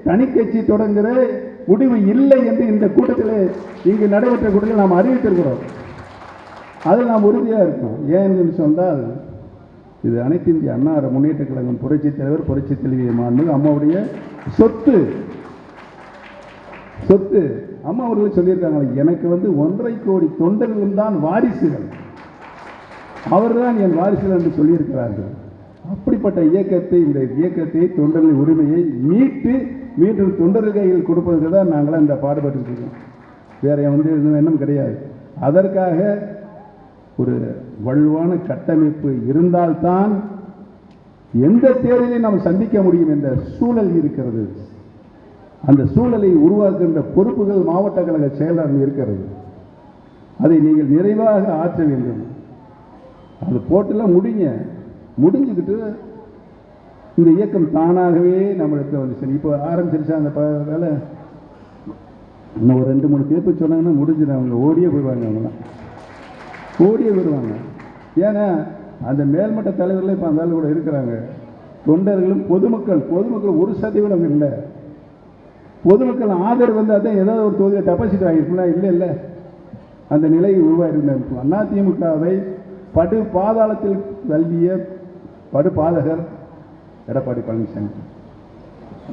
தனி கட்சி தொடங்குகிற முடிவு இல்லை என்று இந்த கூட்டத்தில் இங்கு நடைபெற்ற கூட்டத்தில் நாம் அறிவித்திருக்கிறோம். அதில் நாம் உறுதியாக இருக்கோம். ஏன் என்று சொன்னால் இது அனைத்து இந்திய அண்ணா முன்னேற்ற கழகம் புரட்சித் தலைவர் புரட்சி தலைவி மாண்புமிகு அம்மாவுடைய சொத்து. அம்மா அவர்கள் சொல்லியிருக்காங்க, எனக்கு 1.5 கோடி தொண்டர்களும் தான் வாரிசுகள், அவர்தான் என் வாரிசுகள் என்று சொல்லியிருக்கிறார்கள். அப்படிப்பட்ட இயக்கத்தை, இந்த இயக்கத்தை, தொண்டர்களின் உரிமையை மீண்டும் தொண்டர்கள் கையில் கொடுப்பதற்கு தான் நாங்களாம் இந்த பாடுபட்டு இருக்கோம். வேற எண்ணம் கிடையாது. அதற்காக ஒரு வலுவான கட்டமைப்பு இருந்தால்தான் எந்த தேர்தலையும் நாம் சந்திக்க முடியும் என்ற சூழல் இருக்கிறது. அந்த சூழலை உருவாக்குகின்ற பொறுப்புகள் மாவட்ட கழக செயலாளர் இருக்கிறது. அதை நீங்கள் நிறைவாக ஆற்ற வேண்டும். அது போட்டுலாம் முடிஞ்சுக்கிட்டு இந்த இயக்கம் தானாகவே நம்மளுக்கு சரி இப்போ ஆரம்பிச்சிருச்சா அந்த வேலை. இன்னும் ஒரு 2-3 தீர்ப்பு சொன்னாங்கன்னா முடிஞ்சிடும். அவங்க ஓடியே போயிடுவாங்க. அவங்களாம் ஓடியே வருவாங்க. ஏன்னா அந்த மேல்மட்ட தலைவர்கள் இப்போ அந்த கூட இருக்கிறாங்க. தொண்டர்களும் பொதுமக்கள் 1% இல்லை. பொதுமக்கள் ஆதரவு வந்தால் தான் ஏதாவது ஒரு தொகுதியில் டெபாசிட் ஆகிருக்குன்னா இல்லை அந்த நிலை உருவாயிருந்தார். அதிமுகவை படு பாதாளத்தில் தள்ளிய படுபாதகர் எடப்பாடி பழனிசாமி.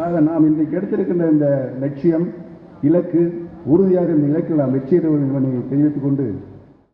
ஆக நாம் இன்றைக்கு எடுத்திருக்கின்ற இந்த லட்சியம், இலக்கு உறுதியாக இந்த இலக்கில் நாம் வெற்றியிடுவோம் என்பதை தெரிவித்துக் கொண்டு